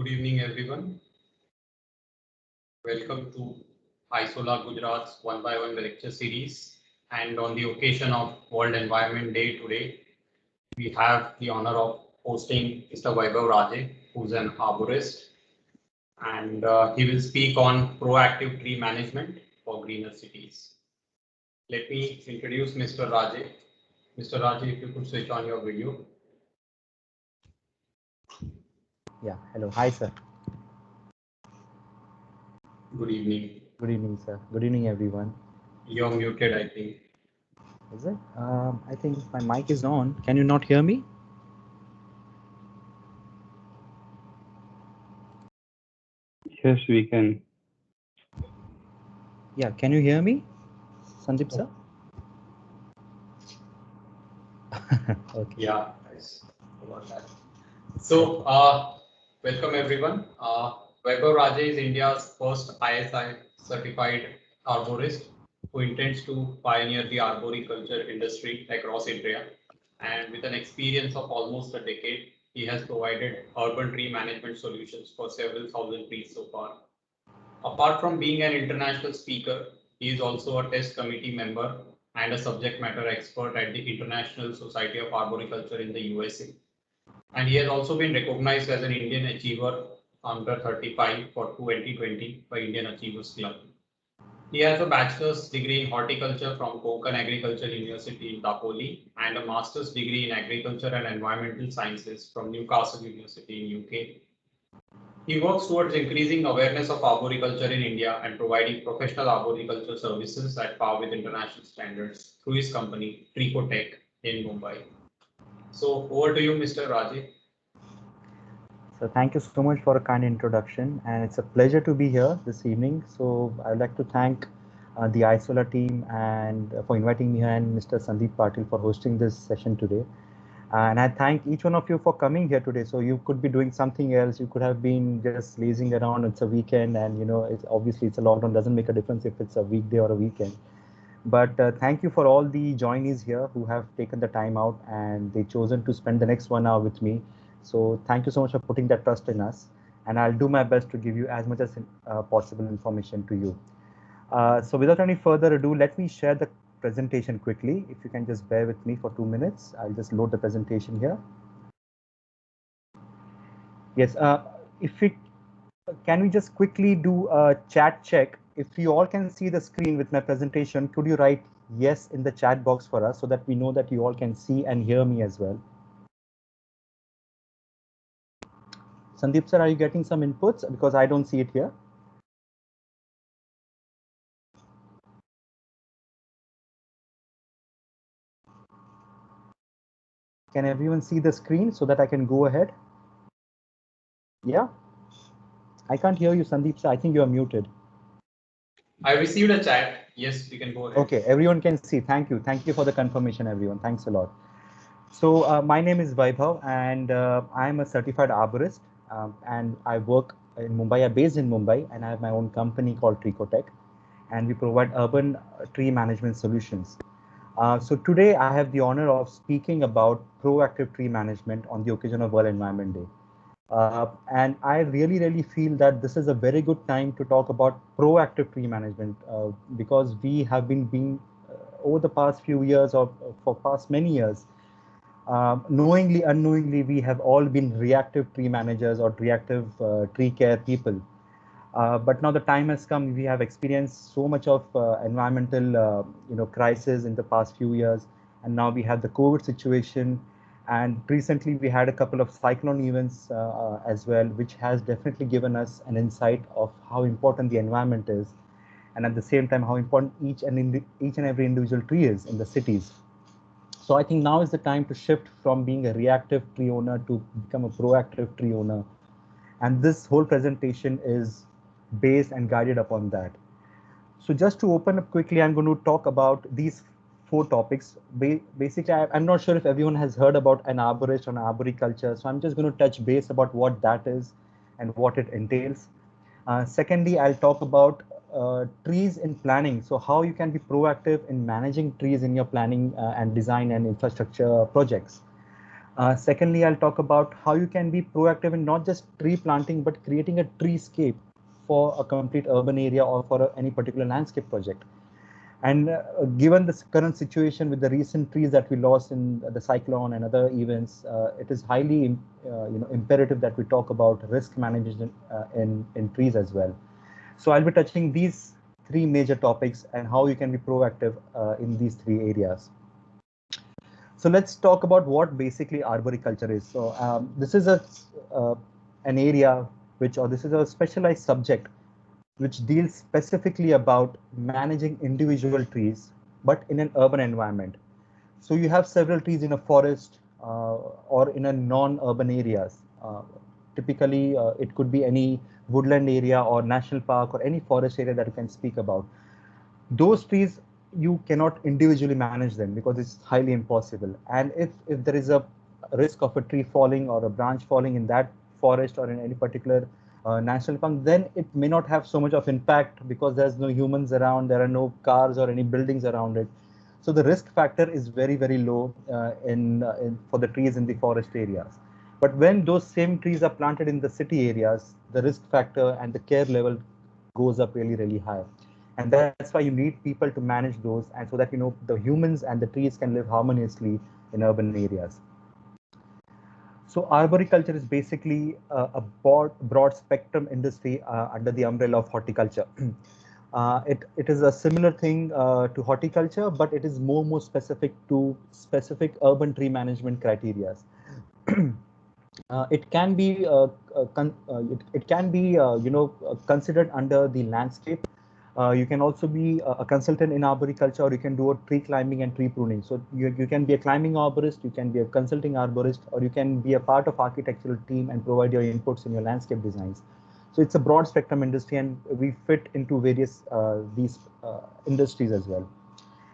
Good evening, everyone. Welcome to ISOLA Gujarat's One by One lecture series. And on the occasion of World Environment Day today, we have the honor of hosting Mr. Vaibhav Raje, who's an arborist, and he will speak on proactive tree management for greener cities. Let me introduce Mr. Raje. Mr. Raje, if you could switch on your video. Yeah, hello. Hi, sir. Good evening. Good evening, sir. Good evening, everyone. You're muted, I think. Is it? I think my mic is on. Can you not hear me? Yes, we can. Yeah, can you hear me, Sandeep, sir? Okay. Yeah, nice. About that. So, welcome everyone. Vaibhav Raje is India's first ISI certified arborist who intends to pioneer the arboriculture industry across India. And with an experience of almost a decade, he has provided urban tree management solutions for several thousand trees so far. Apart from being an international speaker, he is also a test committee member and a subject matter expert at the International Society of Arboriculture in the USA. And he has also been recognized as an Indian Achiever under 35 for 2020 by Indian Achievers Club. He has a bachelor's degree in horticulture from Konkan Agriculture University in Dapoli and a master's degree in agriculture and environmental sciences from Newcastle University in UK. He works towards increasing awareness of arboriculture in India and providing professional arboriculture services at par with international standards through his company, Tricotech in Mumbai. So over to you, Mr. Raje. So thank you so much for a kind introduction, and it's a pleasure to be here this evening. So I'd like to thank the ISOLA team and for inviting me and Mr. Sandeep Patil for hosting this session today. And I thank each one of you for coming here today. So you could be doing something else. You could have been just lazing around. It's a weekend, and it's obviously it's a lockdown. Doesn't make a difference if it's a weekday or a weekend. But thank you for all the joinees here who have taken the time out and they chosen to spend the next 1 hour with me. So thank you so much for putting that trust in us. And I'll do my best to give you as much as possible information to you. So without any further ado, let me share the presentation quickly. If you can just bear with me for 2 minutes, I'll just load the presentation here. Yes, can we just quickly do a chat check? If you all can see the screen with my presentation, could you write yes in the chat box for us so that we know that you all can see and hear me as well? Sandeep sir, are you getting some inputs? Because I don't see it here. Can everyone see the screen so that I can go ahead? Yeah? I can't hear you, Sandeep sir. I think you are muted. I received a chat. Yes, we can go ahead. Okay, everyone can see. Thank you. Thank you for the confirmation, everyone. Thanks a lot. So my name is Vaibhav, and I'm a certified arborist, and I work in Mumbai. I'm based in Mumbai, and I have my own company called Tricotech, and we provide urban tree management solutions. So today I have the honor of speaking about proactive tree management on the occasion of World Environment Day. And I really feel that this is a very good time to talk about proactive tree management because we have been being over the past few years or for past many years, knowingly, unknowingly, we have all been reactive tree managers or reactive tree care people. But now the time has come. We have experienced so much of environmental, crisis in the past few years, and now we have the COVID situation. And recently, we had a couple of cyclone events as well, which has definitely given us an insight of how important the environment is, and at the same time, how important each and every individual tree is in the cities. So I think now is the time to shift from being a reactive tree owner to become a proactive tree owner. And this whole presentation is based and guided upon that. So just to open up quickly, I'm going to talk about these 4 topics. Basically, I'm not sure if everyone has heard about an arborist or an arboriculture. So I'm just going to touch base about what that is and what it entails. Secondly, I'll talk about trees in planning. So how you can be proactive in managing trees in your planning and design and infrastructure projects. Secondly, I'll talk about how you can be proactive in not just tree planting, but creating a treescape for a complete urban area or for any particular landscape project. And given this current situation with the recent trees that we lost in the cyclone and other events, it is highly imperative that we talk about risk management in trees as well. So I'll be touching these three major topics and how you can be proactive in these three areas. So let's talk about what basically arboriculture is. So this is uh, an area or this is a specialized subject which deals specifically about managing individual trees, but in an urban environment. So you have several trees in a forest or in a non-urban areas. Typically, it could be any woodland area or national park or any forest area that you can speak about. Those trees, you cannot individually manage them because it's highly impossible. And if there is a risk of a tree falling or a branch falling in that forest or in any particular national park, then it may not have so much of impact because there's no humans around, there are no cars or any buildings around it. So the risk factor is very, very low for the trees in the forest areas. But when those same trees are planted in the city areas, the risk factor and the care level goes up really, really high. And that's why you need people to manage those, and so that the humans and the trees can live harmoniously in urban areas. So arboriculture is basically a broad spectrum industry under the umbrella of horticulture. It is a similar thing to horticulture, but it is more specific to specific urban tree management criteria. It can be it can be considered under the landscape. You can also be a consultant in arboriculture, or you can do a tree climbing and tree pruning. So you can be a climbing arborist, you can be a consulting arborist, or you can be a part of architectural team and provide your inputs in your landscape designs. So it's a broad spectrum industry, and we fit into various these industries as well.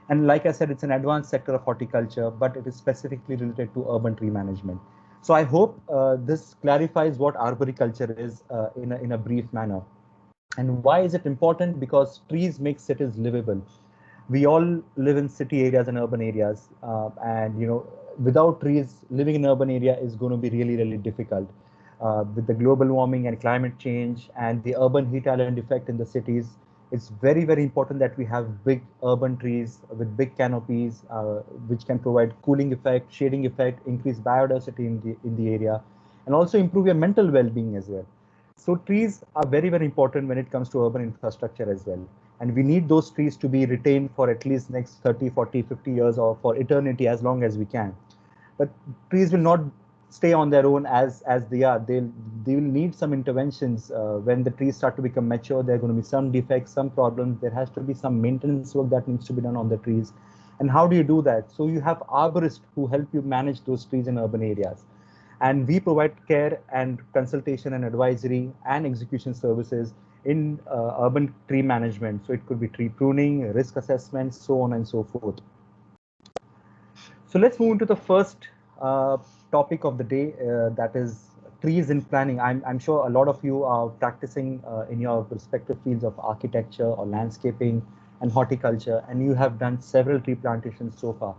And like I said, it's an advanced sector of horticulture, but it is specifically related to urban tree management. So I hope this clarifies what arboriculture is in a brief manner. And why is it important? Because trees make cities livable. We all live in city areas and urban areas, and without trees, living in urban area is going to be really, really difficult. With the global warming and climate change and the urban heat island effect in the cities, it's very, very important that we have big urban trees with big canopies, which can provide cooling effect, shading effect, increase biodiversity in the area, and also improve your mental well-being as well. So trees are very, very important when it comes to urban infrastructure as well. And we need those trees to be retained for at least next 30, 40, 50 years, or for eternity, as long as we can. But trees will not stay on their own as they are. They will need some interventions. When the trees start to become mature, there are going to be some defects, some problems. There has to be some maintenance work that needs to be done on the trees. And how do you do that? So you have arborists who help you manage those trees in urban areas. And we provide care and consultation and advisory and execution services in urban tree management. So it could be tree pruning, risk assessment, so on and so forth. So let's move into the first topic of the day, that is trees in planning. I'm sure a lot of you are practicing in your respective fields of architecture or landscaping and horticulture, and you have done several tree plantations so far.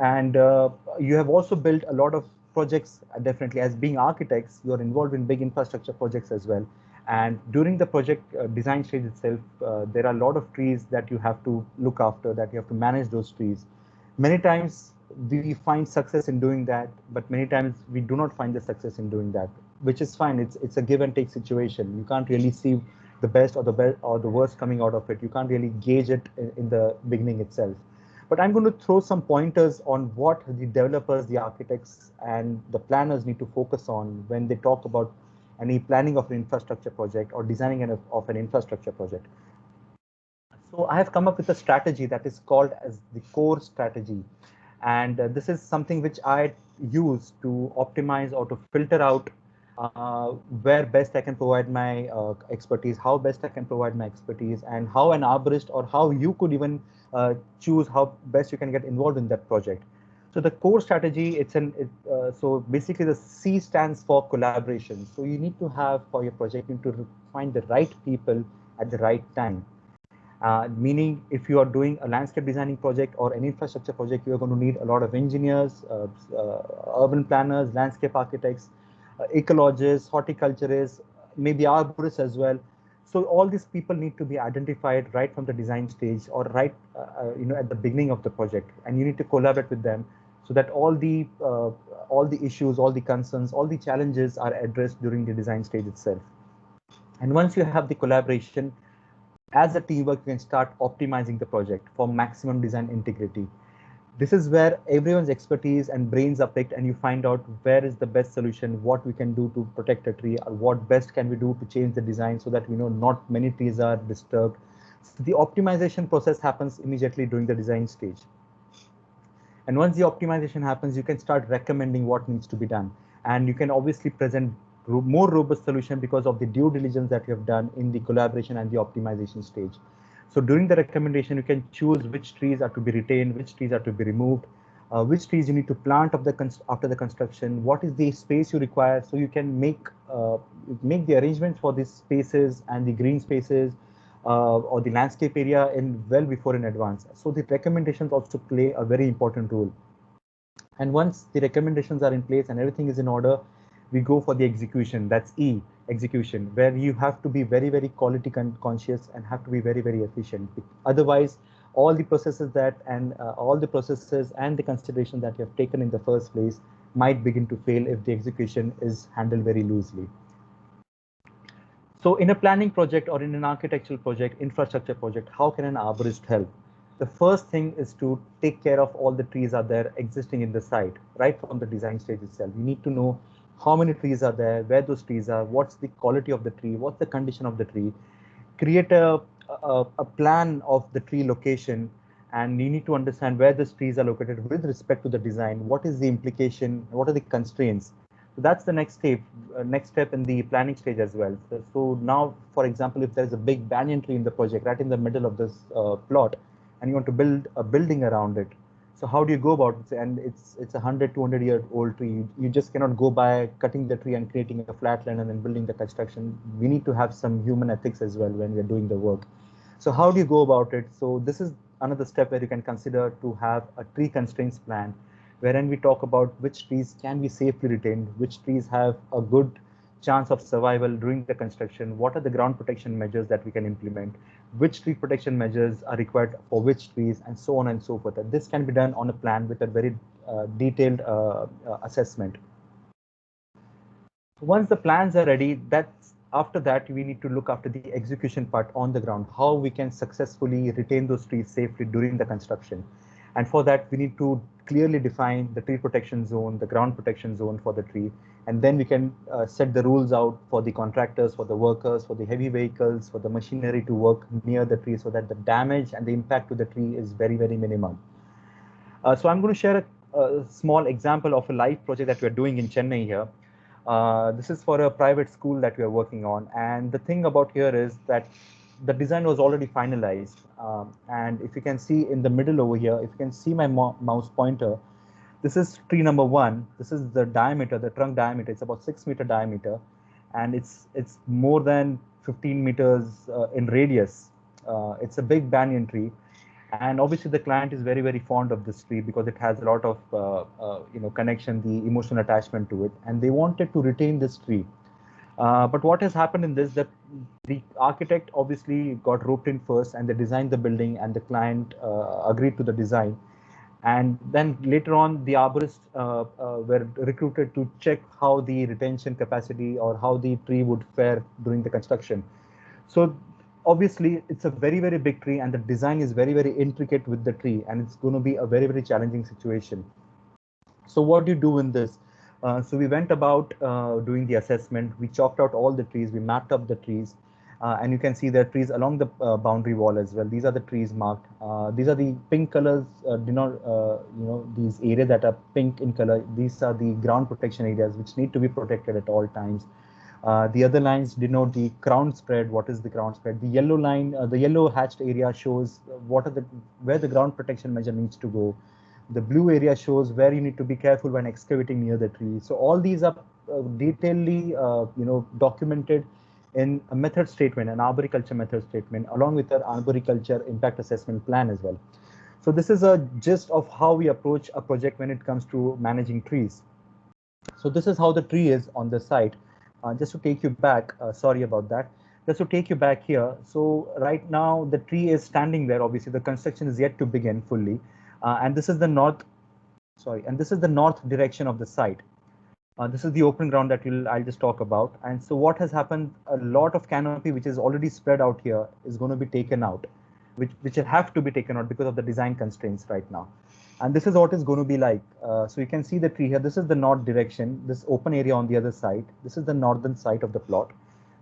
And you have also built a lot of projects. Definitely, as being architects, you're involved in big infrastructure projects as well. And during the project design stage itself, there are a lot of trees that you have to look after, that you have to manage those trees. Many times we find success in doing that, but many times we do not find the success in doing that, which is fine. It's a give and take situation. You can't really see the best or the worst coming out of it. You can't really gauge it in the beginning itself. But I'm going to throw some pointers on what the developers, the architects, and the planners need to focus on when they talk about any planning of an infrastructure project or designing of an infrastructure project. So I have come up with a strategy that is called as the core strategy. And this is something which I use to optimize or to filter out where best I can provide my expertise, how best I can provide my expertise, and how an arborist or how you could even choose how best you can get involved in that project. So the core strategy, so basically the C stands for collaboration. So you need to have, for your project, you need to find the right people at the right time. Meaning if you are doing a landscape designing project or an infrastructure project, you are going to need a lot of engineers, urban planners, landscape architects, ecologists, horticulturists, maybe arborists as well. So all these people need to be identified right from the design stage or right at the beginning of the project, and you need to collaborate with them so that all the issues, all the concerns, all the challenges are addressed during the design stage itself. And once you have the collaboration, as a teamwork, you can start optimizing the project for maximum design integrity. This is where everyone's expertise and brains are picked, and you find out where is the best solution, what we can do to protect a tree, or what best can we do to change the design so that we know not many trees are disturbed. So the optimization process happens immediately during the design stage. And once the optimization happens, you can start recommending what needs to be done. And you can obviously present more robust solution because of the due diligence that you have done in the collaboration and the optimization stage. So during the recommendation, you can choose which trees are to be retained, which trees are to be removed, which trees you need to plant after the construction, what is the space you require. So you can make the arrangements for these spaces and the green spaces, or the landscape area in well before in advance. So the recommendations also play a very important role. And once the recommendations are in place and everything is in order, we go for the execution. That's E, execution, where you have to be very, very quality conscious and have to be very, very efficient. Otherwise, all the processes and the consideration that you have taken in the first place might begin to fail if the execution is handled very loosely. So in a planning project or in an architectural project, infrastructure project, how can an arborist help? The first thing is to take care of all the trees are there existing in the site, right from the design stage itself. You need to know how many trees are there, where those trees are, what's the quality of the tree, what's the condition of the tree. Create a plan of the tree location, and you need to understand where the trees are located with respect to the design. What is the implication? What are the constraints? So that's the next step in the planning stage as well. So now, for example, if there's a big banyan tree in the project right in the middle of this plot, and you want to build a building around it, so how do you go about it? And it's a 100-200-year-old tree. You just cannot go by cutting the tree and creating a flat land and then building the construction. We need to have some human ethics as well when we're doing the work. So how do you go about it? So this is another step where you can consider to have a tree constraints plan, wherein we talk about which trees can be safely retained, which trees have a good chance of survival during the construction, what are the ground protection measures that we can implement, which tree protection measures are required for which trees, and so on and so forth. And this can be done on a plan with a very detailed assessment. Once the plans are ready, after that we need to look after the execution part on the ground, how we can successfully retain those trees safely during the construction. And for that, we need to clearly define the tree protection zone, the ground protection zone for the tree. And then we can set the rules out for the contractors, for the workers, for the heavy vehicles, for the machinery to work near the tree so that the damage and the impact to the tree is very, very minimum. So I'm going to share a small example of a live project that we're doing in Chennai here. This is for a private school that we are working on. And the thing about here is that the design was already finalized. And if you can see in the middle over here, if you can see my mouse pointer, this is tree number 1. This is the diameter, the trunk diameter. It's about 6-meter diameter, and it's more than 15 meters in radius. It's a big banyan tree, and obviously the client is very, very fond of this tree because it has a lot of connection, the emotional attachment to it, and they wanted to retain this tree. But what has happened in this, that the architect obviously got roped in first and they designed the building, and the client agreed to the design. And then later on, the arborists were recruited to check how the retention capacity or how the tree would fare during the construction. So obviously it's a very, very big tree, and the design is very, very intricate with the tree, and it's going to be a very, very challenging situation. So what do you do in this? So we went about doing the assessment. We chalked out all the trees. We mapped up the trees. And you can see there are trees along the boundary wall as well. These are the trees marked. These are the pink colors, these areas that are pink in color. These are the ground protection areas which need to be protected at all times. The other lines denote the crown spread. What is the crown spread? The yellow line, the yellow hatched area shows where the ground protection measure needs to go. The blue area shows where you need to be careful when excavating near the tree. So all these are detailedly, documented in a method statement, an arboriculture method statement, along with our arboriculture impact assessment plan as well. So this is a gist of how we approach a project when it comes to managing trees. So this is how the tree is on the site. Just to take you back, sorry about that. Just to take you back here. So right now the tree is standing there. Obviously the construction is yet to begin fully. And this is the north, sorry, and this is the north direction of the site. This is the open ground that I'll just talk about. And so what has happened, a lot of canopy which is already spread out here is going to be taken out, which will have to be taken out because of the design constraints right now. And this is what it's going to be like. So you can see the tree here. This is the north direction, this open area on the other side. This is the northern side of the plot.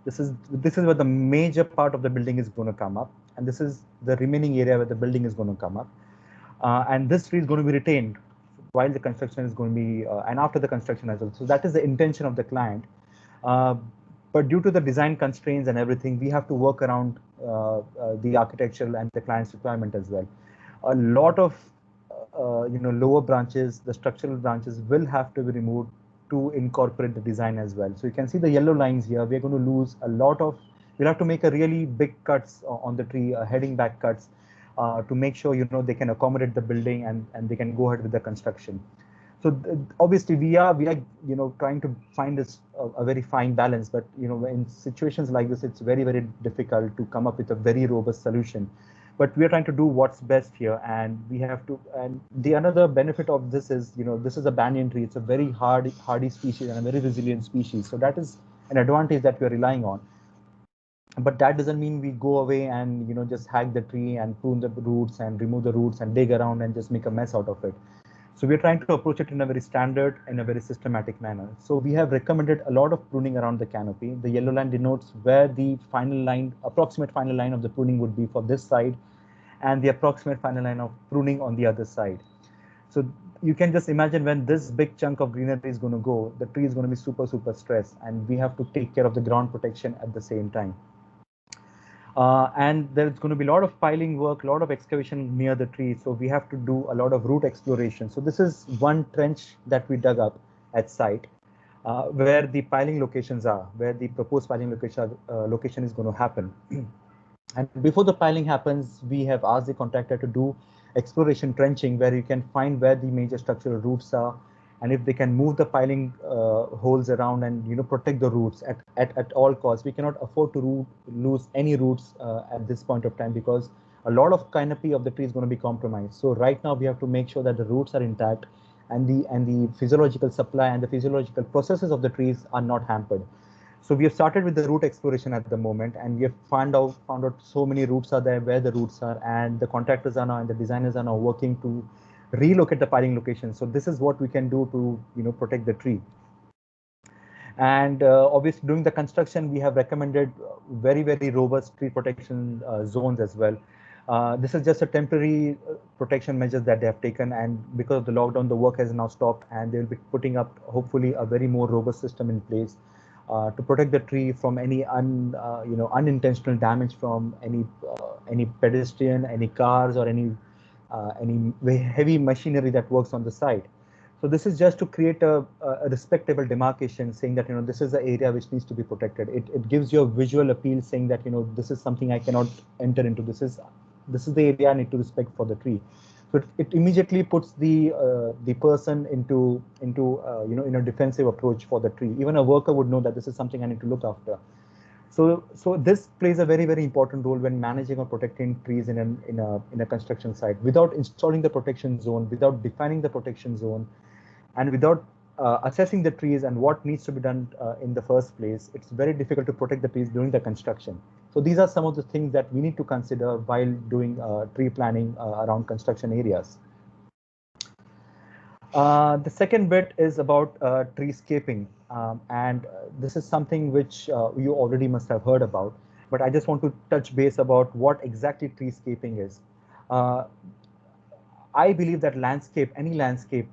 This is where the major part of the building is going to come up. And this is the remaining area where the building is going to come up. And this tree is going to be retained while the construction is going to be, and after the construction as well. So that is the intention of the client. But due to the design constraints and everything, we have to work around the architectural and the client's requirement as well. A lot of lower branches, the structural branches will have to be removed to incorporate the design as well. So you can see the yellow lines here. We're going to lose a lot of, we'll have to make a really big cuts on the tree, heading back cuts, to make sure they can accommodate the building and they can go ahead with the construction. So obviously we are trying to find this a very fine balance, but in situations like this it's very, very difficult to come up with a very robust solution. But we are trying to do what's best here, and we have to. And the another benefit of this is this is a banyan tree. It's a very hardy species and a very resilient species. So that is an advantage that we are relying on. But that doesn't mean we go away and just hack the tree and prune the roots and remove the roots and dig around and just make a mess out of it. So we're trying to approach it in a very standard and a very systematic manner. So we have recommended a lot of pruning around the canopy. The yellow line denotes where the final line, approximate final line of the pruning would be for this side, and the approximate final line of pruning on the other side. So you can just imagine when this big chunk of greenery is going to go, the tree is going to be super, super stressed, and we have to take care of the ground protection at the same time. And there's going to be a lot of piling work, a lot of excavation near the tree. So we have to do a lot of root exploration. So this is one trench that we dug up at site, where the piling locations are, where the proposed piling location is going to happen. And before the piling happens, we have asked the contractor to do exploration trenching, where you can find where the major structural roots are, and if they can move the piling holes around and protect the roots at all costs. We cannot afford to lose any roots at this point of time, because a lot of canopy of the tree is going to be compromised. So right now we have to make sure that the roots are intact and the physiological supply and the physiological processes of the trees are not hampered. So we have started with the root exploration at the moment, and we have found out so many roots are there, where the roots are, and the contractors are now and the designers are now working to relocate the piling location. So this is what we can do to protect the tree. And obviously during the construction, we have recommended very, very robust tree protection zones as well. This is just a temporary protection measures that they have taken, and because of the lockdown, the work has now stopped, and they will be putting up hopefully a very more robust system in place to protect the tree from any unintentional damage from any pedestrian, any cars, or any heavy machinery that works on the site. So this is just to create a respectable demarcation, saying that this is the area which needs to be protected. It gives you a visual appeal, saying that this is something I cannot enter into. This is the area I need to respect for the tree. So it immediately puts the person into in a defensive approach for the tree. Even a worker would know that this is something I need to look after. So this plays a very, very important role when managing or protecting trees in a construction site. Without installing the protection zone, without defining the protection zone, and without assessing the trees and what needs to be done in the first place, it's very difficult to protect the trees during the construction. So these are some of the things that we need to consider while doing tree planning around construction areas. The second bit is about treescaping, and this is something which you already must have heard about, but I just want to touch base about what exactly treescaping is. I believe that any landscape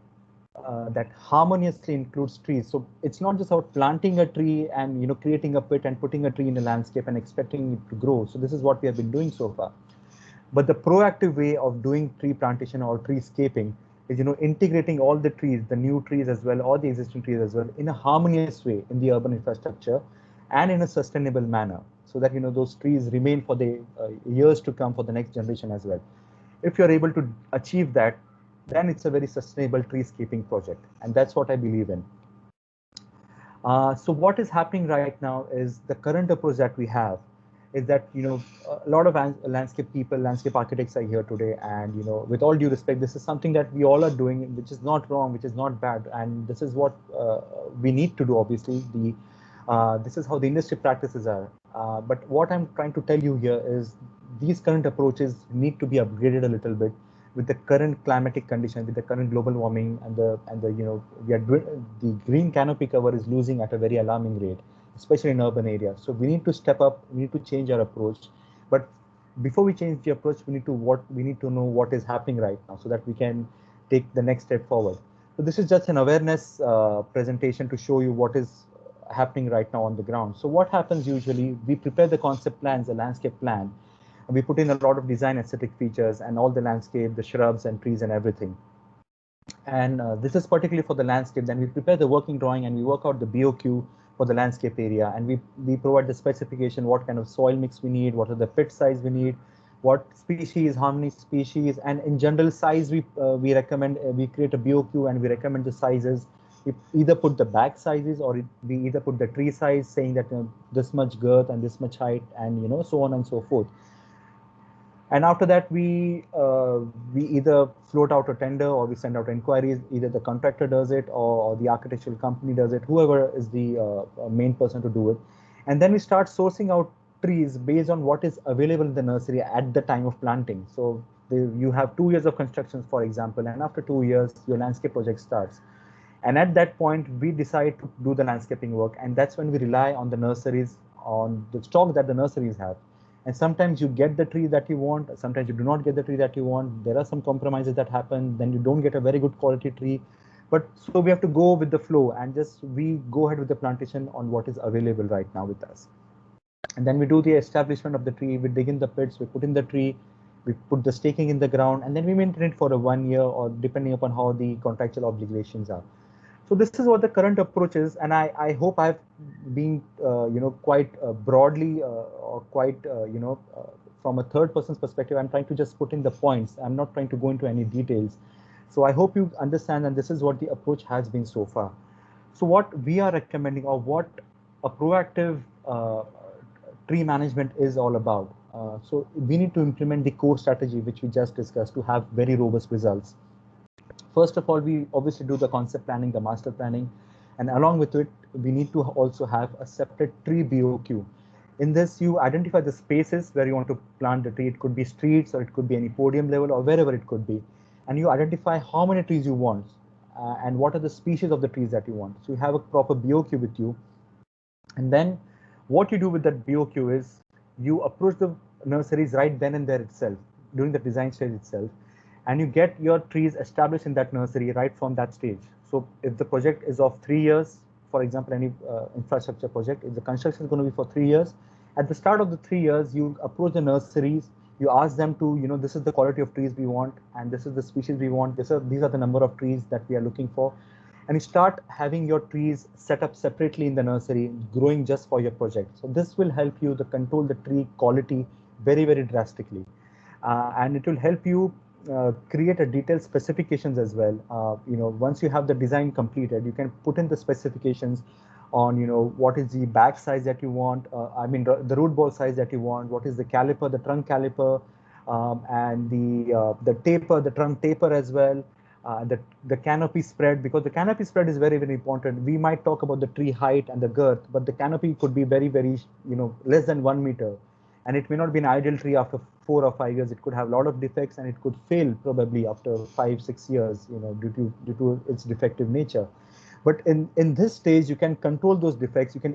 that harmoniously includes trees. So it's not just about planting a tree and creating a pit and putting a tree in a landscape and expecting it to grow. So this is what we have been doing so far. But the proactive way of doing tree plantation or treescaping is integrating all the trees, the new trees as well, or the existing trees as well, in a harmonious way in the urban infrastructure, and in a sustainable manner, so that those trees remain for the years to come, for the next generation as well. If you're able to achieve that, then it's a very sustainable treescaping project, and that's what I believe in. So what is happening right now is the current approach that we have is that a lot of landscape people, landscape architects are here today, and with all due respect, this is something that we all are doing, which is not wrong, which is not bad, and this is what we need to do. Obviously, this is how the industry practices are. But what I'm trying to tell you here is these current approaches need to be upgraded a little bit with the current climatic condition, with the current global warming, and the the green canopy cover is losing at a very alarming rate, especially in urban areas. So we need to step up. We need to change our approach. But before we change the approach, we need to know what is happening right now, so that we can take the next step forward. So this is just an awareness presentation to show you what is happening right now on the ground. So what happens usually, we prepare the concept plans, the landscape plan, and we put in a lot of design aesthetic features and all the landscape, the shrubs and trees and everything. And this is particularly for the landscape. Then we prepare the working drawing and we work out the BOQ for the landscape area, and we provide the specification, what kind of soil mix we need, what are the pit size we need, what species, how many species, and in general size we recommend, we create a BOQ and we recommend the sizes. We either put the bag sizes, or we either put the tree size, saying that this much girth and this much height, and so on and so forth. And after that, we either float out a tender or we send out inquiries. Either the contractor does it, or the architectural company does it, whoever is the main person to do it. And then we start sourcing out trees based on what is available in the nursery at the time of planting. So you have 2 years of construction, for example, and after 2 years, your landscape project starts. And at that point, we decide to do the landscaping work. And that's when we rely on the nurseries, on the stock that the nurseries have. And sometimes you get the tree that you want, sometimes you do not get the tree that you want. There are some compromises that happen, then you don't get a very good quality tree. But so we have to go with the flow, and just we go ahead with the plantation on what is available right now with us. And then we do the establishment of the tree, we dig in the pits, we put in the tree, we put the staking in the ground, and then we maintain it for a 1 year, or depending upon how the contractual obligations are. So this is what the current approach is, and I hope I've been quite broadly or quite from a third person's perspective. I'm trying to just put in the points. I'm not trying to go into any details. So I hope you understand, and this is what the approach has been so far. So what we are recommending, or what a proactive tree management is all about. So we need to implement the core strategy, which we just discussed, to have very robust results. First of all, we obviously do the concept planning, the master planning, and along with it, we need to also have a separate tree BOQ. In this, you identify the spaces where you want to plant the tree. It could be streets, or it could be any podium level, or wherever it could be. And you identify how many trees you want, and what are the species of the trees that you want. So you have a proper BOQ with you. And then what you do with that BOQ is you approach the nurseries right then and there itself, during the design stage itself, and you get your trees established in that nursery right from that stage. So if the project is of 3 years, for example, any infrastructure project, if the construction is going to be for 3 years, at the start of the 3 years, you approach the nurseries, you ask them to, this is the quality of trees we want, and this is the species we want, these are the number of trees that we are looking for. And you start having your trees set up separately in the nursery, growing just for your project. So this will help you to control the tree quality very, very drastically. And it will help you create a detailed specifications as well. Once you have the design completed, you can put in the specifications on, what is the bag size that you want, the root ball size that you want, what is the caliper, the trunk caliper, and the taper, the trunk taper as well. The canopy spread, because the canopy spread is very, very important. We might talk about the tree height and the girth, but the canopy could be very, very, less than 1 meter. And it may not be an ideal tree after 4 or 5 years. It could have a lot of defects, and it could fail probably after 5-6 years, due to its defective nature. But in this stage, you can control those defects. You can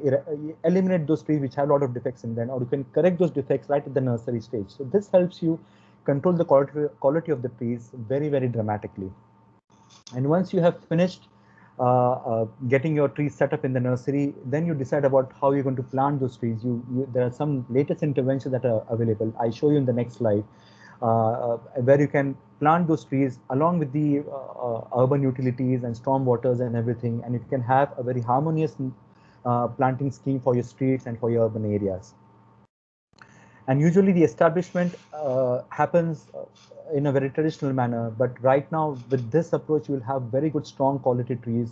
eliminate those trees which have a lot of defects in them, or you can correct those defects right at the nursery stage. So this helps you control the quality of the trees very, very dramatically. And once you have finished getting your trees set up in the nursery, then you decide about how you're going to plant those trees. There are some latest interventions that are available. I show you in the next slide, where you can plant those trees along with the urban utilities and storm waters and everything, and you can have a very harmonious planting scheme for your streets and for your urban areas. And usually the establishment happens in a very traditional manner, but right now with this approach you will have very good strong quality trees.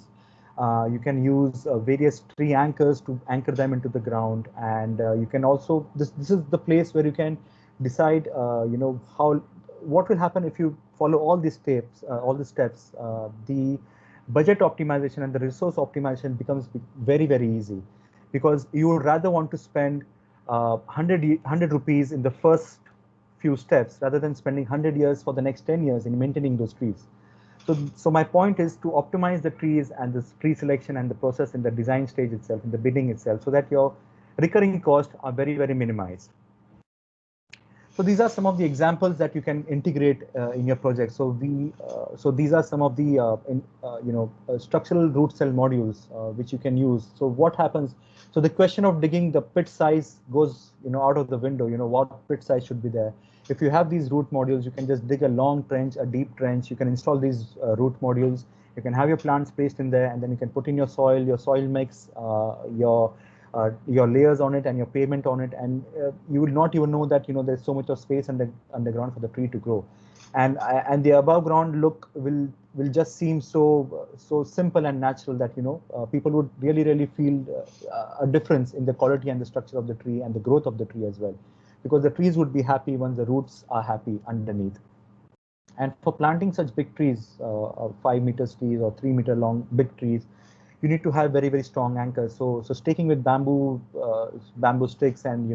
You can use various tree anchors to anchor them into the ground, and you can also, this is the place where you can decide how, what will happen if you follow all these steps, the budget optimization and the resource optimization becomes very easy, because you would rather want to spend 100 rupees in the first few steps rather than spending 100 years for the next 10 years in maintaining those trees. So my point is to optimize the trees and the tree selection and the process in the design stage itself, in the bidding itself, so that your recurring costs are very minimized. So these are some of the examples that you can integrate in your project. So these are some of the structural root cell modules which you can use. So what happens? So the question of digging the pit size goes out of the window. What pit size should be there? If you have these root modules, you can just dig a long trench, a deep trench. You can install these root modules. You can have your plants placed in there, and then you can put in your soil mix, your layers on it and your pavement on it, and you will not even know that there's so much of space underground for the tree to grow, and the above ground look will just seem so simple and natural that people would really feel a difference in the quality and the structure of the tree and the growth of the tree as well, because the trees would be happy once the roots are happy underneath. And for planting such big trees, 5 meters trees or 3 meter long big trees, you need to have very strong anchors. So staking with bamboo sticks, and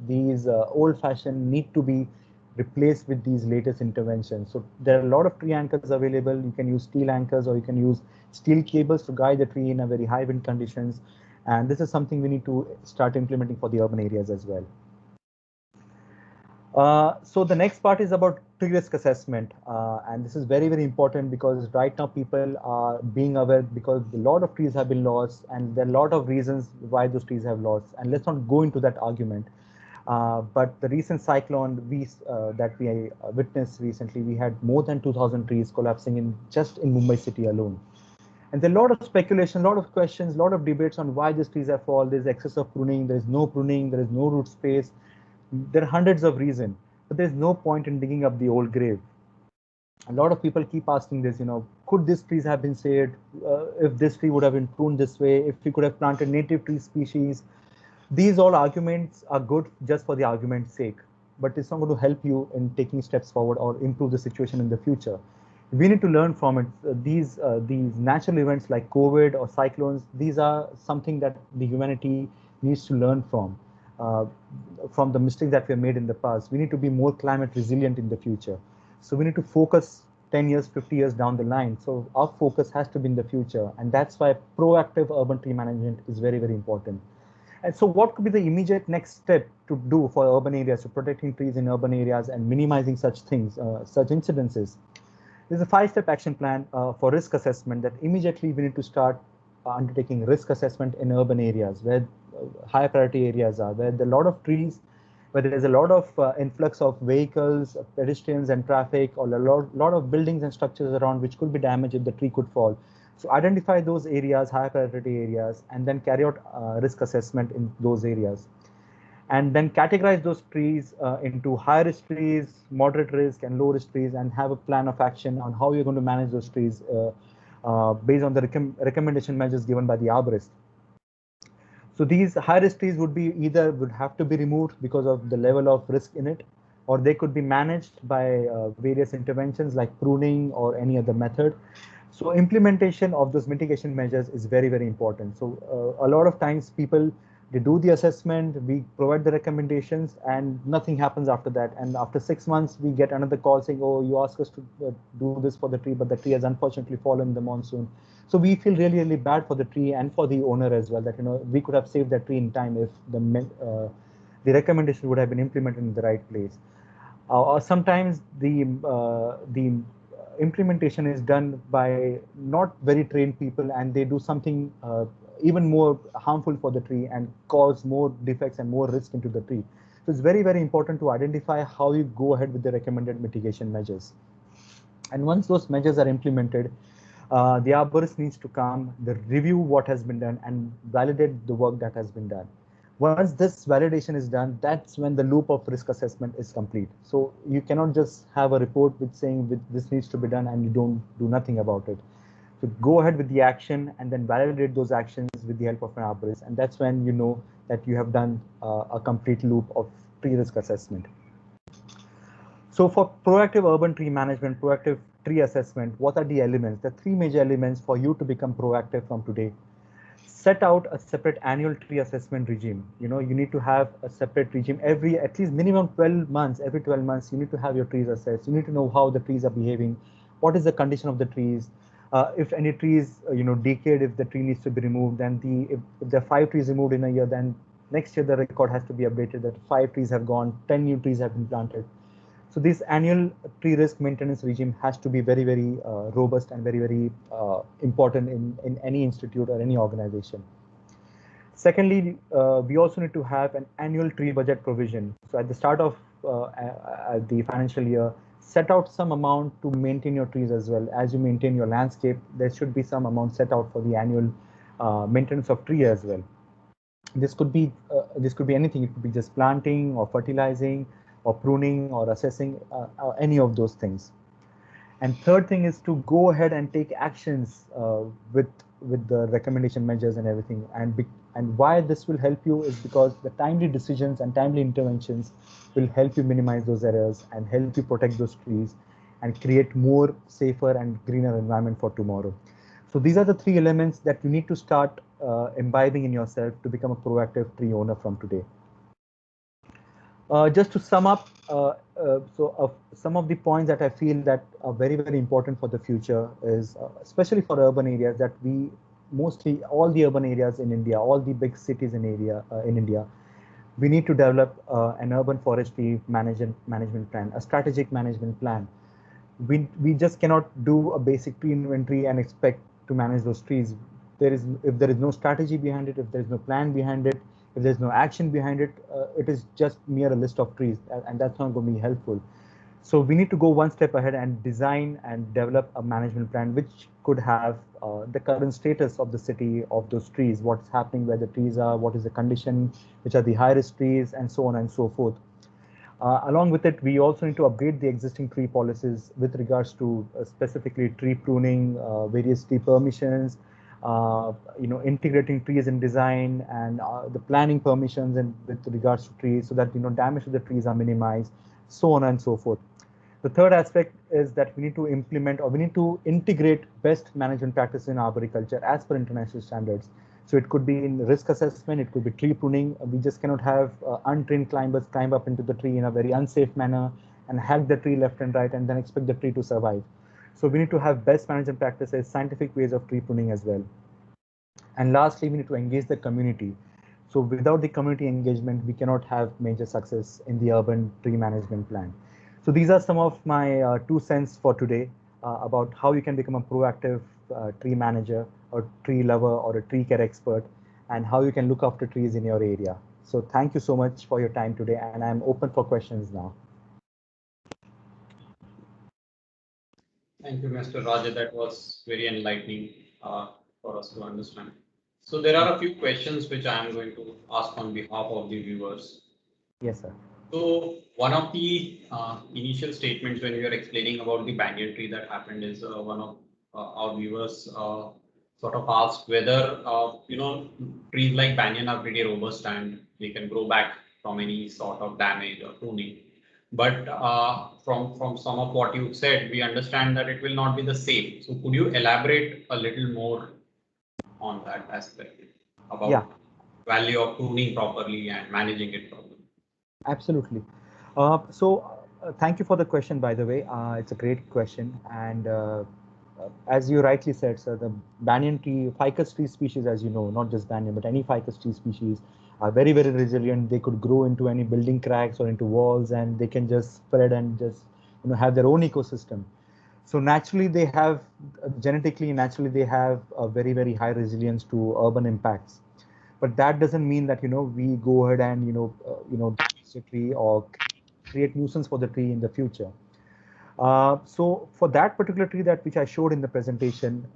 these old-fashioned need to be replaced with these latest interventions. So there are a lot of tree anchors available. You can use steel anchors, or you can use steel cables to guide the tree in a very high wind conditions. And this is something we need to start implementing for the urban areas as well. So the next part is about tree risk assessment, and this is very important, because right now people are being aware, because a lot of trees have been lost, and there are a lot of reasons why those trees have lost, and let's not go into that argument. But the recent cyclone that we witnessed recently, we had more than 2,000 trees collapsing just in Mumbai city alone. And there are a lot of speculation, a lot of questions, a lot of debates on why these trees have fallen. There's excess of pruning, there is no pruning, there is no root space. There are hundreds of reasons, but there's no point in digging up the old grave. A lot of people keep asking this, could these trees have been saved if this tree would have been pruned this way, if we could have planted native tree species? These all arguments are good just for the argument's sake, but it's not going to help you in taking steps forward or improve the situation in the future. We need to learn from it. These natural events like COVID or cyclones, these are something that the humanity needs to learn from the mistakes that we have made in the past. We need to be more climate resilient in the future. So we need to focus 10 years, 50 years down the line. So our focus has to be in the future. And that's why proactive urban tree management is very important. And so what could be the immediate next step to do for urban areas, to protecting trees in urban areas and minimizing such things, such incidences? There's a 5-step action plan for risk assessment that immediately we need to start undertaking risk assessment in urban areas where high priority areas are, where there are a lot of trees, where there's a lot of influx of vehicles, pedestrians and traffic, or a lot of buildings and structures around which could be damaged if the tree could fall. So identify those areas, high priority areas, and then carry out risk assessment in those areas. And then categorize those trees into high risk trees, moderate risk, and low risk trees, and have a plan of action on how you're going to manage those trees based on the recommendation measures given by the arborist. So these high risk trees would have to be removed because of the level of risk in it, or they could be managed by various interventions like pruning or any other method. So implementation of those mitigation measures is very important. So a lot of times they do the assessment, we provide the recommendations, and nothing happens after that. And after 6 months, we get another call saying, oh, you asked us to do this for the tree, but the tree has unfortunately fallen in the monsoon. So we feel really bad for the tree and for the owner as well, that we could have saved that tree in time if the recommendation would have been implemented in the right place. Or sometimes the implementation is done by not very trained people, and they do something even more harmful for the tree and cause more defects and more risk into the tree. So it's very important to identify how you go ahead with the recommended mitigation measures. And once those measures are implemented, the arborist needs to come, review what has been done and validate the work that has been done. Once this validation is done, that's when the loop of risk assessment is complete. So you cannot just have a report with saying this needs to be done and you don't do nothing about it. So go ahead with the action and then validate those actions with the help of an arborist. And that's when you know that you have done a complete loop of tree risk assessment. So for proactive urban tree management, proactive tree assessment, what are the elements? The three major elements for you to become proactive from today. Set out a separate annual tree assessment regime. You know, you need to have a separate regime every, at least minimum 12 months, every 12 months, you need to have your trees assessed. You need to know how the trees are behaving. What is the condition of the trees? If any trees, decayed, if the tree needs to be removed, then if there are 5 trees removed in a year, then next year the record has to be updated that 5 trees have gone, 10 new trees have been planted. So this annual tree risk maintenance regime has to be very, very robust and very, very important in any institute or any organization. Secondly, we also need to have an annual tree budget provision. So at the start of the financial year, set out some amount to maintain your trees as well. As you maintain your landscape, there should be some amount set out for the annual maintenance of tree as well. This could be anything. It could be just planting or fertilizing or pruning or assessing any of those things. And third thing is to go ahead and take actions with the recommendation measures and everything. And why this will help you is because the timely decisions and timely interventions will help you minimize those errors and help you protect those trees and create more safer and greener environment for tomorrow. So these are the three elements that you need to start imbibing in yourself to become a proactive tree owner from today. Just to sum up, some of the points that I feel that are very, very important for the future is, especially for urban areas, that we mostly all the urban areas in India, all the big cities in India, we need to develop an urban forestry management plan, a strategic management plan. We just cannot do a basic tree inventory and expect to manage those trees. If there is no strategy behind it, if there is no plan behind it, if there's no action behind it, it is just mere a list of trees, and that's not going to be helpful. So we need to go one step ahead and design and develop a management plan which could have the current status of the city, of those trees, what's happening, where the trees are, what is the condition, which are the high risk trees, and so on and so forth. Along with it, we also need to upgrade the existing tree policies with regards to specifically tree pruning, various tree permissions, integrating trees in design and the planning permissions and with regards to trees, so that damage to the trees are minimized, so on and so forth. The third aspect is that we need to implement, or we need to integrate best management practices in arboriculture as per international standards. So it could be in risk assessment, it could be tree pruning. We just cannot have untrained climbers climb up into the tree in a very unsafe manner and hack the tree left and right and then expect the tree to survive. So we need to have best management practices, scientific ways of tree pruning as well. And lastly, we need to engage the community. So without the community engagement, we cannot have major success in the urban tree management plan. So these are some of my 2 cents for today about how you can become a proactive tree manager or tree lover or a tree care expert, and how you can look after trees in your area. So thank you so much for your time today, and I'm open for questions now. Thank you, Mr. Raja. That was very enlightening for us to understand. So there are a few questions which I am going to ask on behalf of the viewers. Yes, sir. So one of the initial statements when we were explaining about the banyan tree that happened is one of our viewers sort of asked whether trees like banyan are pretty robust and they can grow back from any sort of damage or pruning. But from some of what you said, we understand that it will not be the same. So could you elaborate a little more on that aspect about value of pruning properly and managing it properly? Absolutely. Thank you for the question, by the way. It's a great question. And as you rightly said, sir, the banyan tree, ficus tree species, as you know, not just banyan, but any ficus tree species are very, very resilient. They could grow into any building cracks or into walls, and they can just spread and just have their own ecosystem. So naturally, they have naturally, they have a very, very high resilience to urban impacts. But that doesn't mean that we go ahead and damage the tree or create nuisance for the tree in the future. So for that particular tree that which I showed in the presentation,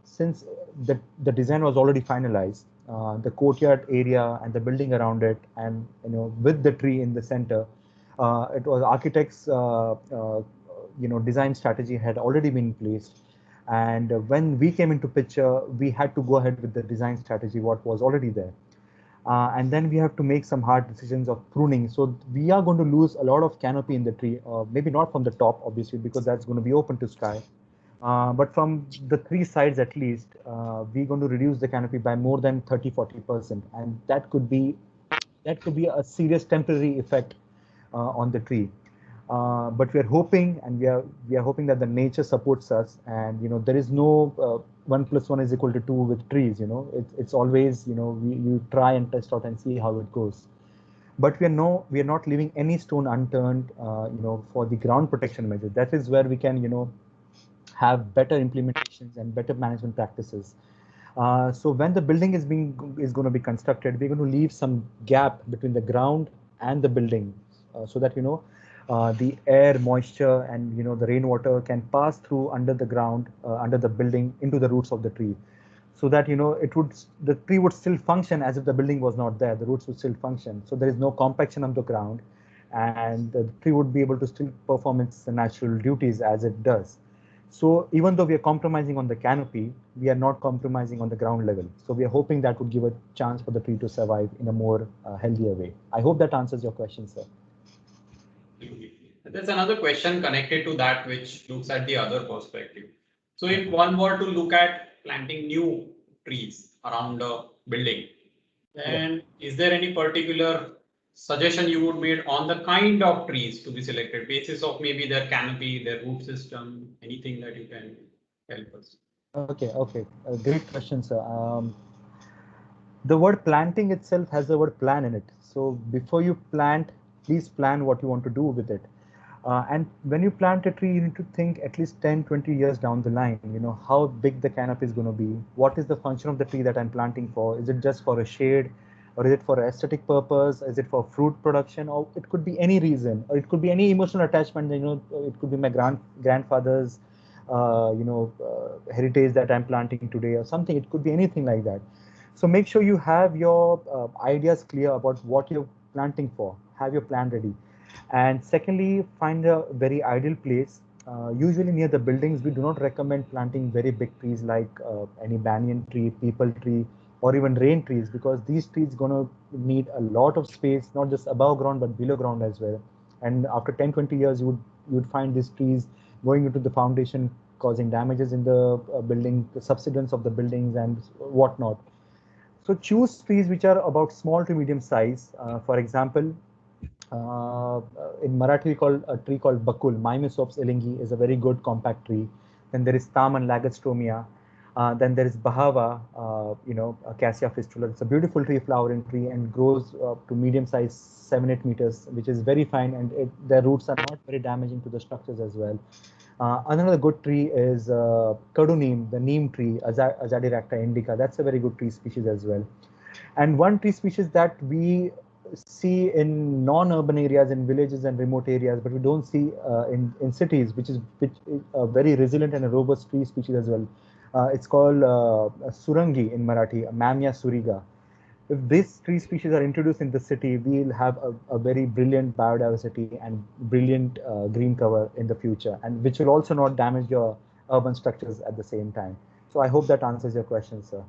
since the design was already finalized, the courtyard area and the building around it, and with the tree in the center, it was architects design strategy had already been placed. And when we came into picture, we had to go ahead with the design strategy what was already there. And then we have to make some hard decisions of pruning. So we are going to lose a lot of canopy in the tree, maybe not from the top, obviously, because that's going to be open to sky. But from the three sides at least, we're going to reduce the canopy by more than 30–40%. And that could be a serious temporary effect on the tree. But we are hoping, and we are hoping that the nature supports us, and there is no 1+1 = 2 with trees. It's always you try and test out and see how it goes. But we are not leaving any stone unturned. For the ground protection measure, that is where we can have better implementations and better management practices. So when the building is going to be constructed, we're going to leave some gap between the ground and the building, so that the air, moisture, and the rainwater can pass through under the ground, under the building, into the roots of the tree, so that the tree would still function as if the building was not there. The roots would still function, so there is no compaction on the ground, and the tree would be able to still perform its natural duties as it does. So even though we are compromising on the canopy, we are not compromising on the ground level. So we are hoping that would give a chance for the tree to survive in a more healthier way. I hope that answers your question, sir. There's another question connected to that, which looks at the other perspective. So if one were to look at planting new trees around a building, then is there any particular suggestion you would make on the kind of trees to be selected, basis of maybe their canopy, their root system, anything that you can help us? Okay. A great question, sir. The word planting itself has the word plan in it. So before you plant, please plan what you want to do with it. And when you plant a tree, you need to think at least 10–20 years down the line, how big the canopy is going to be. What is the function of the tree that I'm planting for? Is it just for a shade, or is it for aesthetic purpose? Is it for fruit production? Or it could be any reason, or it could be any emotional attachment. It could be my grandfather's, heritage that I'm planting today, or something. It could be anything like that. So make sure you have your ideas clear about what you're planting for. Have your plan ready. And secondly, find a very ideal place. Usually near the buildings, we do not recommend planting very big trees like any banyan tree, peepal tree, or even rain trees, because these trees gonna need a lot of space, not just above ground but below ground as well. And after 10–20 years, you would find these trees going into the foundation, causing damages in the building, the subsidence of the buildings and whatnot. So choose trees which are about small to medium size. For example, in Marathi we call a tree called bakul. Maimesops elingi is a very good compact tree. Then there is tam and lagostomia. Then there is bahava, Cassia fistula. It's a beautiful tree, flowering tree, and grows to medium size, 7–8 meters, which is very fine, and their roots are not very damaging to the structures as well. Another good tree is Kadu neem, the neem tree, Azadiracta indica. That's a very good tree species as well. And one tree species that we see in non-urban areas, in villages and remote areas, but we don't see in cities, which is a very resilient and a robust tree species as well. It's called Surangi in Marathi, Mamia suriga. If these tree species are introduced in the city, we'll have a very brilliant biodiversity and brilliant green cover in the future, and which will also not damage your urban structures at the same time. So I hope that answers your question, sir.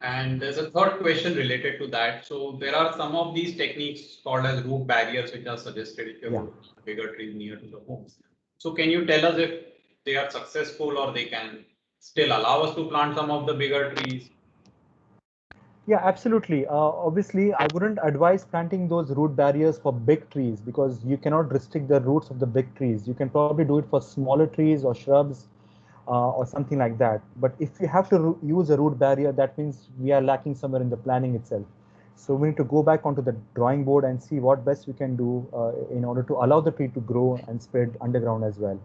And there's a third question related to that. So there are some of these techniques called as root barriers, which are suggested if you're bigger trees near to the homes. So can you tell us if they are successful, or they can still allow us to plant some of the bigger trees? Yeah, absolutely. Obviously, I wouldn't advise planting those root barriers for big trees, because you cannot restrict the roots of the big trees. You can probably do it for smaller trees or shrubs or something like that. But if you have to use a root barrier, that means we are lacking somewhere in the planning itself. So we need to go back onto the drawing board and see what best we can do in order to allow the tree to grow and spread underground as well.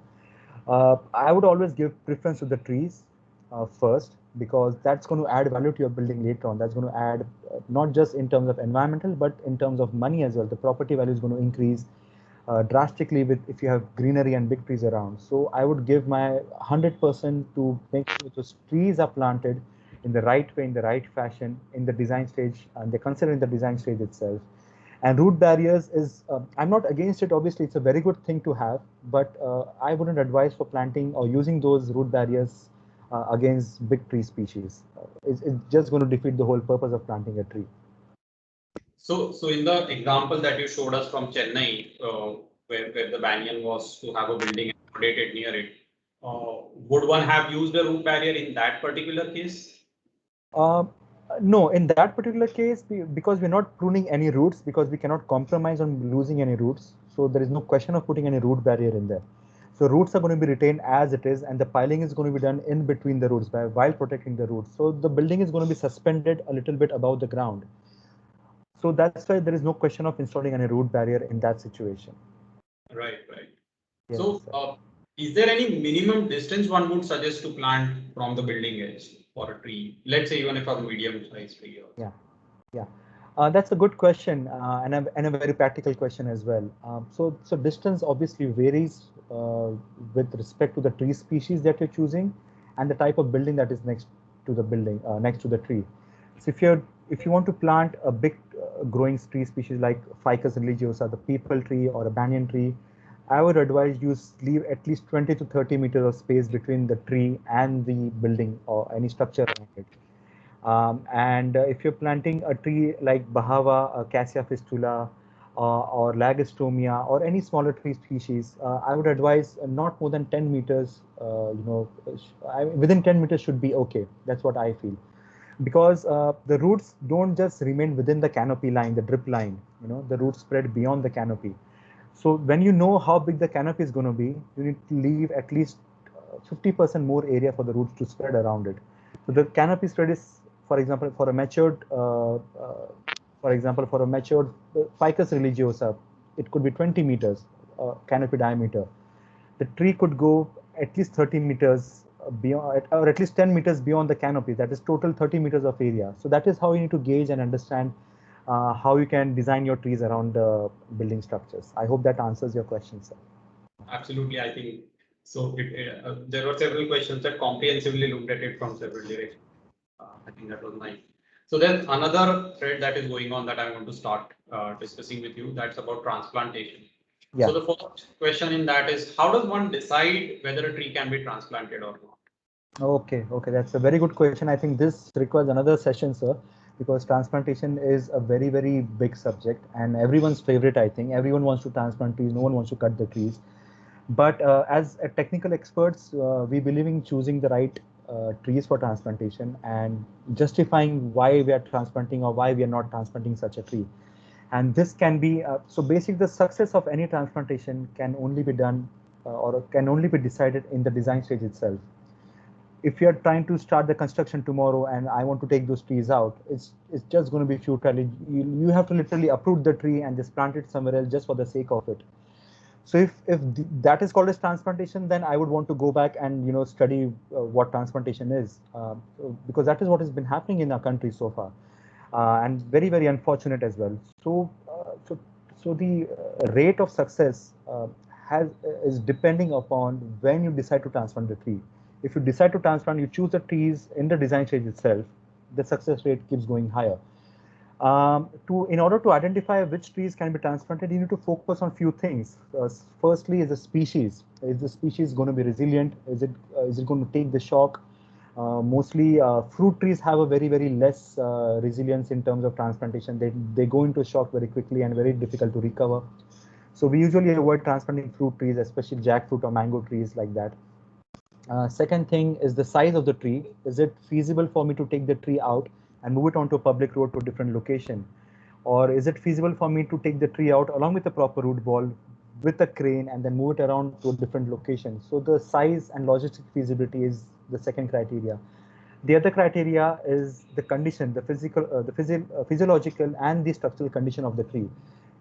I would always give preference to the trees first, because that's going to add value to your building later on. That's going to add not just in terms of environmental, but in terms of money as well. The property value is going to increase. drastically with if you have greenery and big trees around. So I would give my 100% to make sure those trees are planted in the right way, in the right fashion, in the design stage, and they're considered in the design stage itself. And root barriers is, I'm not against it. Obviously, it's a very good thing to have, but I wouldn't advise for planting or using those root barriers against big tree species. It's just going to defeat the whole purpose of planting a tree. So in the example that you showed us from Chennai, where the banyan was to have a building accommodated near it, would one have used a root barrier in that particular case? Uh, no, in that particular case, because we're not pruning any roots, because we cannot compromise on losing any roots. So there is no question of putting any root barrier in there. So roots are going to be retained as it is, and the piling is going to be done in between the roots while protecting the roots. So the building is going to be suspended a little bit above the ground. So that's why there is no question of installing any root barrier in that situation. Right, right. Yes, so, is there any minimum distance one would suggest to plant from the building edge for a tree? Let's say even if a medium-sized tree. Yeah. That's a good question and a very practical question as well. So distance obviously varies with respect to the tree species that you're choosing and the type of building that is next to the building, next to the tree. So if you want to plant a big growing tree species like Ficus religiosa, the peepal tree or a banyan tree, I would advise you leave at least 20 to 30 meters of space between the tree and the building or any structure around it. And if you're planting a tree like Bahava, Cassia fistula, or Lagostomia, or any smaller tree species, I would advise not more than 10 meters. Within 10 meters should be okay. That's what I feel, because the roots don't just remain within the canopy line, the drip line. The roots spread beyond the canopy. So when you know how big the canopy is going to be, you need to leave at least 50% more area for the roots to spread around it. So the canopy spread is, for example, for a matured Ficus religiosa, it could be 20 meters canopy diameter. The tree could go at least 30 meters beyond, or at least 10 meters beyond the canopy. That is total 30 meters of area. So that is how you need to gauge and understand how you can design your trees around building structures. I hope that answers your question, sir. Absolutely, I think so. There were several questions that comprehensively looked at it from several directions. I think that was nice. So there's another thread that is going on that I want to start discussing with you. That's about transplantation. Yeah. So the first question in that is, how does one decide whether a tree can be transplanted or not? Okay, that's a very good question. I think this requires another session, sir, because transplantation is a very, very big subject and everyone's favorite, I think. Everyone wants to transplant trees, no one wants to cut the trees. But as a technical experts, we believe in choosing the right trees for transplantation and justifying why we are transplanting or why we are not transplanting such a tree. And this can be, so basically the success of any transplantation can only be done or can only be decided in the design stage itself. If you're trying to start the construction tomorrow and I want to take those trees out, it's just going to be futile. You have to literally uproot the tree and just plant it somewhere else just for the sake of it. So if that is called as transplantation, then I would want to go back and study what transplantation is, because that is what has been happening in our country so far, and very, very unfortunate as well. So the rate of success is depending upon when you decide to transplant the tree. If you decide to transplant, you choose the trees in the design stage itself, the success rate keeps going higher. In order to identify which trees can be transplanted, you need to focus on few things. Firstly, is the species. Is the species going to be resilient? Is it going to take the shock? Mostly, fruit trees have a very, very less resilience in terms of transplantation. They go into shock very quickly and very difficult to recover. So we usually avoid transplanting fruit trees, especially jackfruit or mango trees like that. Second thing is the size of the tree. Is it feasible for me to take the tree out and move it onto a public road to a different location? Or is it feasible for me to take the tree out along with the proper root ball with a crane and then move it around to a different location? So the size and logistic feasibility is the second criteria. The other criteria is the condition, the physiological and the structural condition of the tree.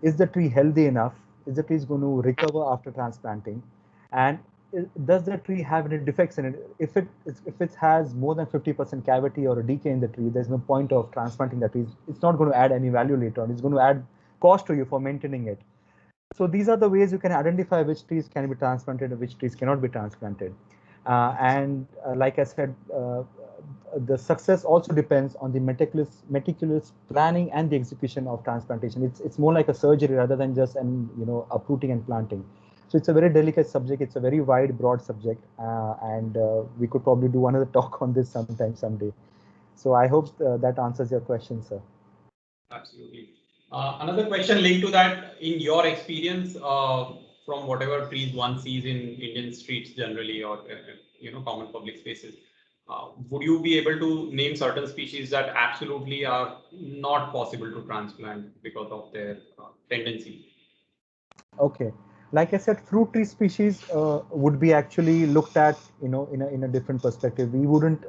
Is the tree healthy enough? Is the tree going to recover after transplanting? And does the tree have any defects in it? If it has more than 50% cavity or a decay in the tree, there's no point of transplanting the tree. It's not going to add any value later on. It's going to add cost to you for maintaining it. So these are the ways you can identify which trees can be transplanted and which trees cannot be transplanted. Like I said, the success also depends on the meticulous planning and the execution of transplantation. It's more like a surgery rather than just uprooting and planting. So it's a very delicate subject. It's a very wide, broad subject, and we could probably do another talk on this someday. So I hope that answers your question, sir. Absolutely. Another question linked to that, in your experience, from whatever trees one sees in Indian streets generally, or common public spaces, would you be able to name certain species that absolutely are not possible to transplant because of their tendency? Okay, like I said, fruit tree species would be actually looked at, in a different perspective. We wouldn't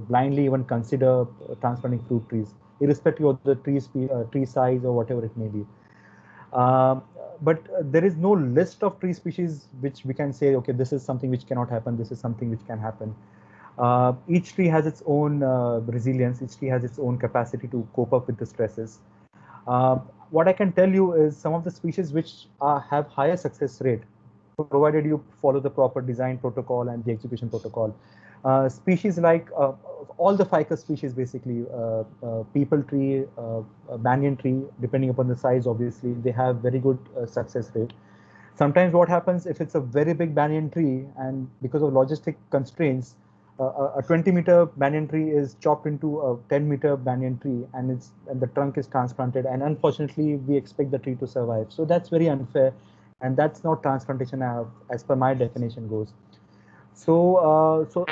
blindly even consider transplanting fruit trees, irrespective of the tree size or whatever it may be. Um, but there is no list of tree species which we can say, okay, this is something which cannot happen, this is something which can happen. Each tree has its own resilience, each tree has its own capacity to cope up with the stresses. Uh, what I can tell you is some of the species which have higher success rate, provided you follow the proper design protocol and the execution protocol. Species like all the ficus species, basically, peepal tree, banyan tree, depending upon the size, obviously, they have very good success rate. Sometimes what happens if it's a very big banyan tree and because of logistic constraints, a 20-meter banyan tree is chopped into a 10-meter banyan tree and the trunk is transplanted, and unfortunately we expect the tree to survive. So that's very unfair, and that's not transplantation as per my definition goes. So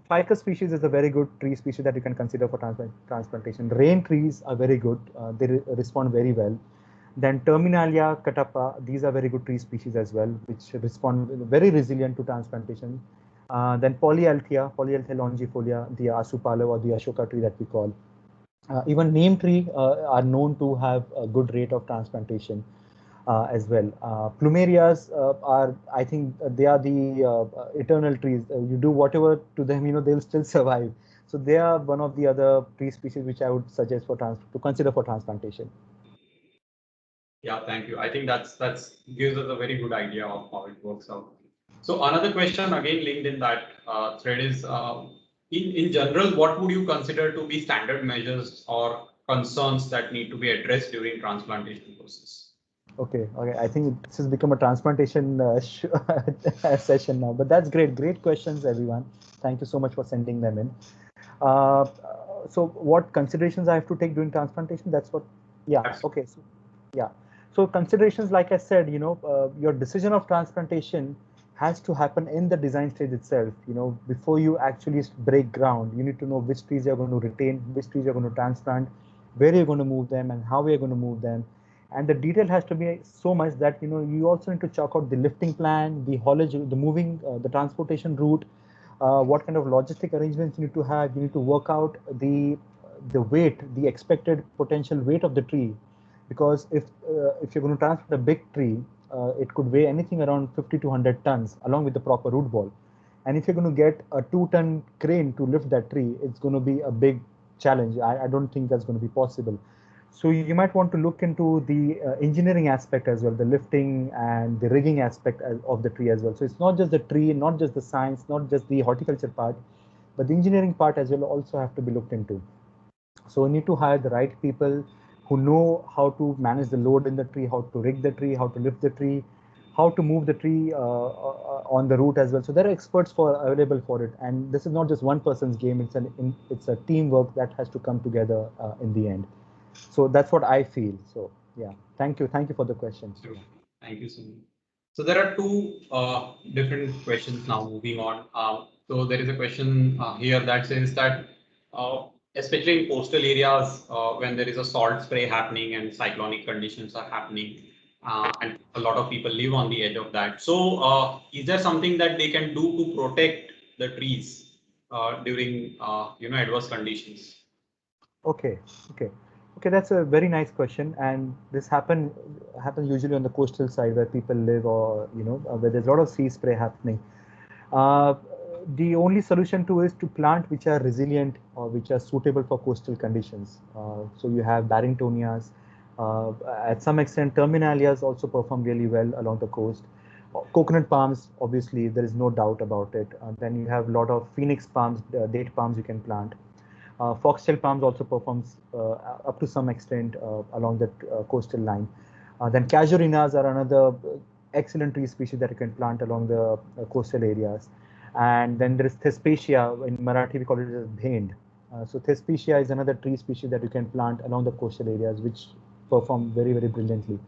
ficus species is a very good tree species that you can consider for transplantation. Rain trees are very good. They respond very well. Then Terminalia, Catappa, these are very good tree species as well, which respond very resilient to transplantation. Then Polyalthia longifolia, the Asupala or the Ashoka tree that we call. Even neem tree are known to have a good rate of transplantation as well. Plumerias are, I think, they are the eternal trees. You do whatever to them, they'll still survive. So they are one of the other tree species which I would suggest to consider for transplantation. Yeah, thank you. I think that's gives us a very good idea of how it works out. So another question again linked in that thread is, in general, what would you consider to be standard measures or concerns that need to be addressed during transplantation process? Okay. I think this has become a transplantation session now, but that's great. Great questions, everyone. Thank you so much for sending them in. Uh, so, what considerations I have to take during transplantation? That's what. Yeah. Okay. So, yeah. So considerations, like I said, your decision of transplantation has to happen in the design stage itself. Before you actually break ground, you need to know which trees you're going to retain, which trees you're going to transplant, where you're going to move them, and how you're going to move them. And the detail has to be so much that you also need to chalk out the lifting plan, the haulage, the moving, the transportation route, what kind of logistic arrangements you need to have. You need to work out the weight, the expected potential weight of the tree, because if you're going to transport a big tree, it could weigh anything around 50 to 100 tons along with the proper root ball. And if you're going to get a 2-ton crane to lift that tree, it's going to be a big challenge. I don't think that's going to be possible. So you might want to look into the engineering aspect as well, the lifting and the rigging aspect of the tree as well. So it's not just the tree, not just the science, not just the horticulture part, but the engineering part as well also have to be looked into. So we need to hire the right people who know how to manage the load in the tree, how to rig the tree, how to lift the tree, how to move the tree on the route as well. So there are experts available for it, and this is not just one person's game. It's a teamwork that has to come together in the end. So that's what I feel. So yeah, thank you for the question. Sure. Thank you so much. So there are two different questions now. Moving on. So there is a question here that says that, especially in coastal areas, when there is a salt spray happening and cyclonic conditions are happening, and a lot of people live on the edge of that. So is there something that they can do to protect the trees during adverse conditions? Okay. That's a very nice question, and this happens usually on the coastal side where people live, or where there's a lot of sea spray happening. Uh, the only solution to is to plant which are resilient or which are suitable for coastal conditions. So you have Barringtonias, At some extent, terminalias also perform really well along the coast. Coconut palms, obviously, there is no doubt about it. Then you have a lot of phoenix palms, date palms you can plant. Foxtail palms also performs up to some extent along the coastal line. Then casuarinas are another excellent tree species that you can plant along the coastal areas. And then there is Thespecia. In Marathi, we call it as bhend. So Thespecia is another tree species that you can plant along the coastal areas, which perform very, very brilliantly.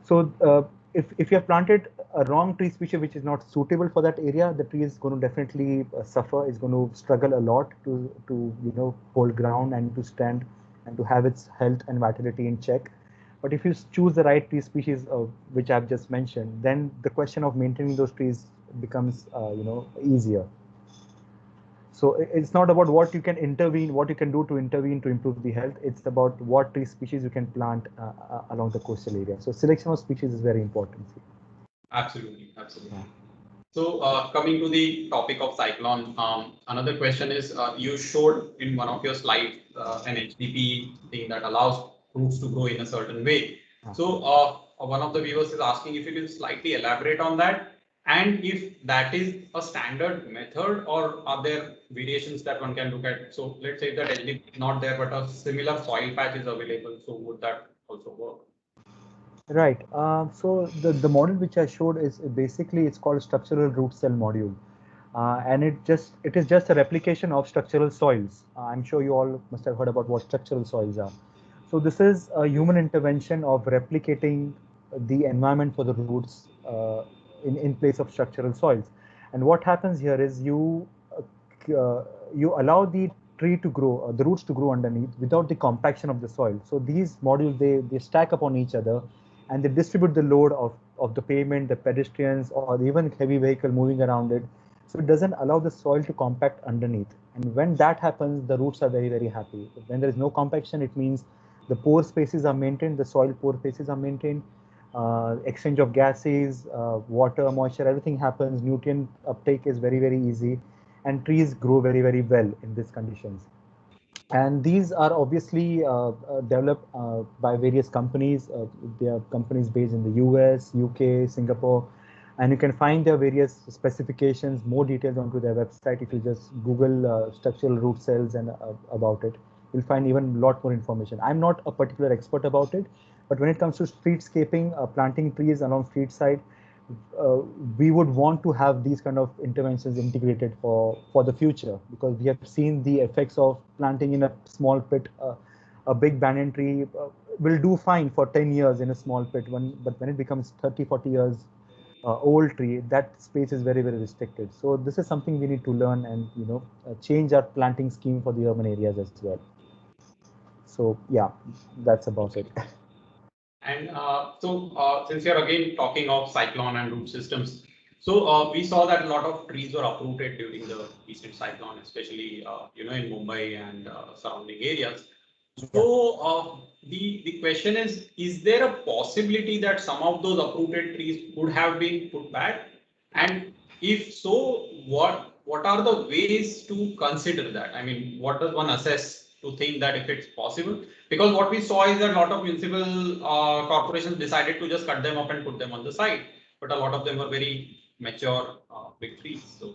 So if you have planted a wrong tree species which is not suitable for that area, the tree is going to definitely suffer. It's going to struggle a lot to hold ground and to stand and to have its health and vitality in check. But if you choose the right tree species, which I've just mentioned, then the question of maintaining those trees becomes easier. So it's not about what you can intervene, what you can do to intervene to improve the health. It's about what tree species you can plant along the coastal area. So selection of species is very important. Absolutely, absolutely. Yeah. So coming to the topic of cyclone, another question is you showed in one of your slides an HDP thing that allows roots to grow in a certain way. So one of the viewers is asking if you can slightly elaborate on that, and if that is a standard method or are there variations that one can look at. So let's say that HDP is not there, but a similar soil patch is available. So would that also work? Right. So the model which I showed is basically it's called structural root cell module. And it is just a replication of structural soils. I'm sure you all must have heard about what structural soils are. So this is a human intervention of replicating the environment for the roots in place of structural soils. And what happens here is you allow the tree to grow, the roots to grow underneath without the compaction of the soil. So these modules, they stack upon each other and they distribute the load of the pavement, the pedestrians, or even heavy vehicle moving around it. So it doesn't allow the soil to compact underneath. And when that happens, the roots are very, very happy. When there is no compaction, it means the pore spaces are maintained, the soil pore spaces are maintained, exchange of gases, water, moisture, everything happens. Nutrient uptake is very, very easy. And trees grow very, very well in these conditions. And these are obviously developed by various companies. There are companies based in the US, UK, Singapore, and you can find their various specifications, more details onto their website. If you just Google structural root cells and about it, you'll find even a lot more information. I'm not a particular expert about it, but when it comes to streetscaping, planting trees along street side, we would want to have these kind of interventions integrated for the future, because we have seen the effects of planting in a small pit. A big banyan tree will do fine for 10 years in a small pit, but when it becomes 30, 40 years old tree, that space is very, very restricted. So this is something we need to learn and change our planting scheme for the urban areas as well. So yeah, that's about it. And since you're again talking of cyclone and root systems, so we saw that a lot of trees were uprooted during the recent cyclone, especially in Mumbai and surrounding areas. So the question is there a possibility that some of those uprooted trees could have been put back? And if so, what are the ways to consider that? I mean, what does one assess to think that if it's possible? Because what we saw is that a lot of municipal corporations decided to just cut them up and put them on the side, but a lot of them were very mature big trees. So.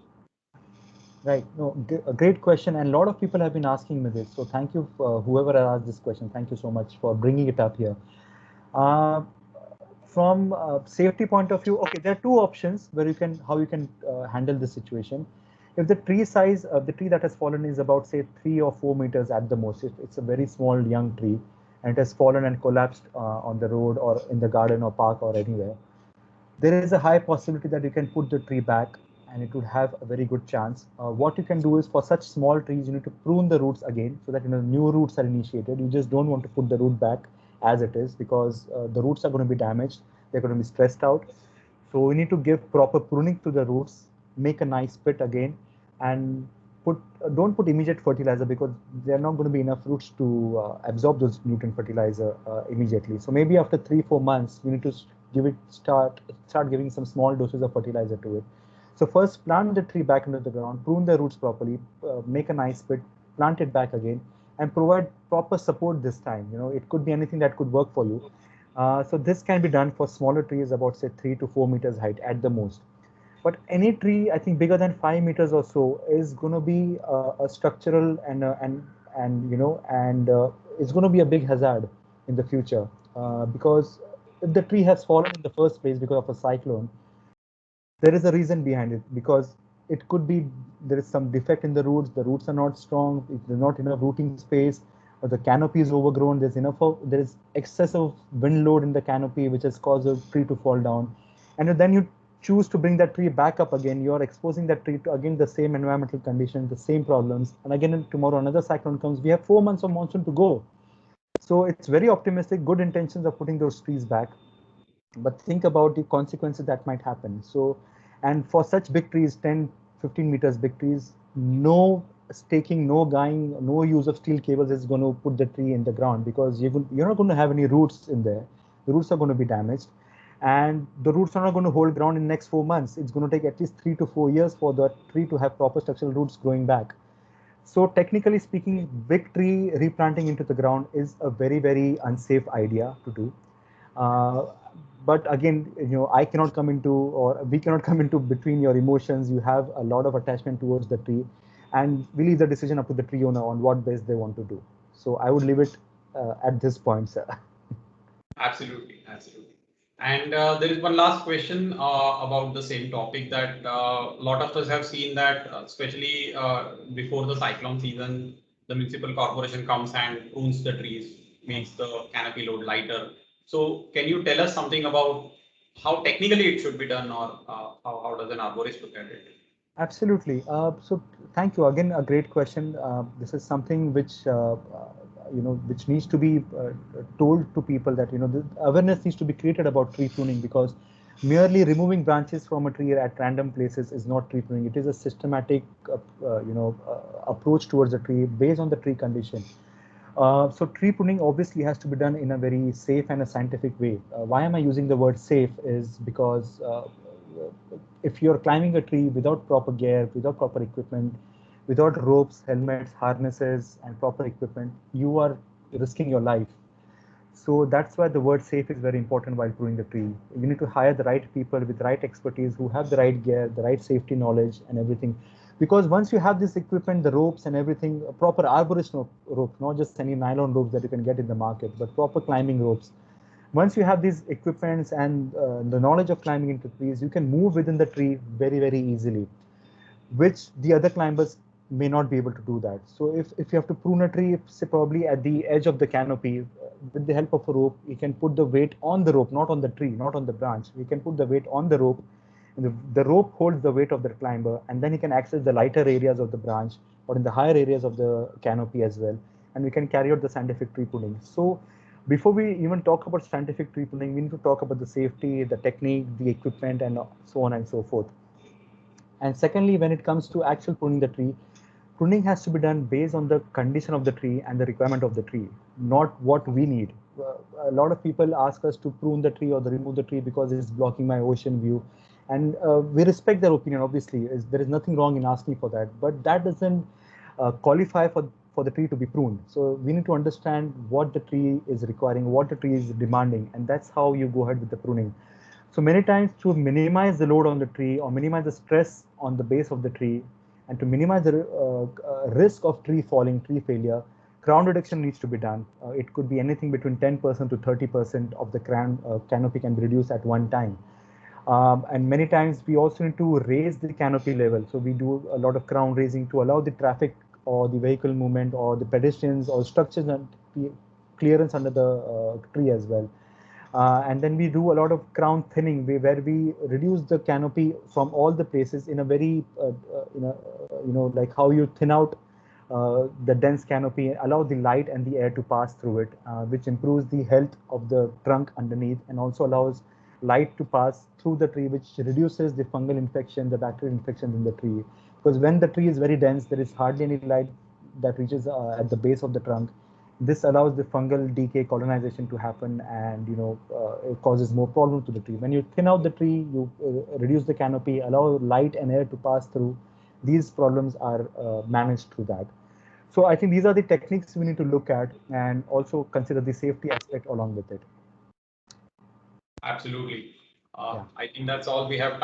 Right. No, a great question, and a lot of people have been asking me this. So thank you for whoever asked this question. Thank you so much for bringing it up here. From a safety point of view, okay, there are two options where how you can handle this situation. If the tree size of the tree that has fallen is about, say, 3 or 4 meters at the most, if it's a very small young tree and it has fallen and collapsed on the road or in the garden or park or anywhere, there is a high possibility that you can put the tree back and it would have a very good chance. What you can do is, for such small trees, you need to prune the roots again so that new roots are initiated. You just don't want to put the root back as it is, because the roots are going to be damaged. They're going to be stressed out. So we need to give proper pruning to the roots, make a nice pit again, and don't put immediate fertilizer, because there are not going to be enough roots to absorb those nutrient fertilizer immediately. So maybe after 3-4 months, we need to start giving some small doses of fertilizer to it. So first, plant the tree back into the ground, prune the roots properly, make a nice pit, plant it back again, and provide proper support this time. It could be anything that could work for you. So this can be done for smaller trees about say 3 to 4 meters height at the most. But any tree, I think bigger than 5 meters or so, is going to be a structural and it's going to be a big hazard in the future, because if the tree has fallen in the first place because of a cyclone, there is a reason behind it, because it could be there is some defect in the roots are not strong, there's not enough rooting space, or the canopy is overgrown, there is excessive wind load in the canopy which has caused the tree to fall down. And then you choose to bring that tree back up again, you're exposing that tree to again the same environmental conditions, the same problems, and again tomorrow another cyclone comes, we have 4 months of monsoon to go. So it's very optimistic, good intentions of putting those trees back, but think about the consequences that might happen. So, and for such big trees, 10, 15 meters big trees, no staking, no guying, no use of steel cables is going to put the tree in the ground, because you're not going to have any roots in there. The roots are going to be damaged, and the roots are not going to hold ground in the next 4 months. It's going to take at least 3 to 4 years for the tree to have proper structural roots growing back. So technically speaking, big tree replanting into the ground is a very, very unsafe idea to do. Uh, but again, I cannot come into, or we cannot come into between your emotions. You have a lot of attachment towards the tree, and we leave the decision up to the tree owner on what best they want to do. So I would leave it at this point, sir. Absolutely, absolutely. And there is one last question about the same topic, that a lot of us have seen that, especially before the cyclone season, the municipal corporation comes and prunes the trees, makes the canopy load lighter. So, can you tell us something about how technically it should be done, or how does an arborist look at it? Absolutely. So thank you again. A great question. This is something which needs to be told to people, that the awareness needs to be created about tree pruning, because merely removing branches from a tree at random places is not tree pruning. It is a systematic, approach towards a tree based on the tree condition. So tree pruning obviously has to be done in a very safe and a scientific way. Why am I using the word safe? Is because if you're climbing a tree without proper gear, without proper equipment, without ropes, helmets, harnesses, and proper equipment, you are risking your life. So that's why the word safe is very important while pruning the tree. You need to hire the right people with right expertise who have the right gear, the right safety knowledge, and everything. Because once you have this equipment, the ropes and everything, proper arborist ropes, not just any nylon ropes that you can get in the market, but proper climbing ropes. Once you have these equipments and the knowledge of climbing into trees, you can move within the tree very, very easily, which the other climbers may not be able to do that. So if you have to prune a tree, say probably at the edge of the canopy, with the help of a rope, you can put the weight on the rope, not on the tree, not on the branch. We can put the weight on the rope, and the rope holds the weight of the climber, and then he can access the lighter areas of the branch or in the higher areas of the canopy as well, and we can carry out the scientific tree pruning. So before we even talk about scientific tree pruning, we need to talk about the safety, the technique, the equipment, and so on and so forth. And secondly, when it comes to actual pruning the tree, pruning has to be done based on the condition of the tree and the requirement of the tree, not what we need. A lot of people ask us to prune the tree or remove the tree because it's blocking my ocean view. And we respect their opinion, obviously. There is nothing wrong in asking for that, but that doesn't qualify for the tree to be pruned. So we need to understand what the tree is requiring, what the tree is demanding, and that's how you go ahead with the pruning. So many times, to minimize the load on the tree or minimize the stress on the base of the tree, and to minimize the risk of tree falling, tree failure, crown reduction needs to be done. It could be anything between 10% to 30% of the crown canopy can be reduced at one time. And many times we also need to raise the canopy level. So we do a lot of crown raising to allow the traffic or the vehicle movement or the pedestrians or structures and clearance under the tree as well. And then we do a lot of crown thinning, where we reduce the canopy from all the places in a very, like how you thin out the dense canopy, allow the light and the air to pass through it, which improves the health of the trunk underneath, and also allows light to pass through the tree, which reduces the fungal infection, the bacterial infection in the tree. Because when the tree is very dense, there is hardly any light that reaches at the base of the trunk. This allows the fungal decay, colonization to happen, and it causes more problems to the tree. When you thin out the tree, you reduce the canopy, allow light and air to pass through. These problems are managed through that. So I think these are the techniques we need to look at and also consider the safety aspect along with it. Absolutely. Yeah. I think that's all we have time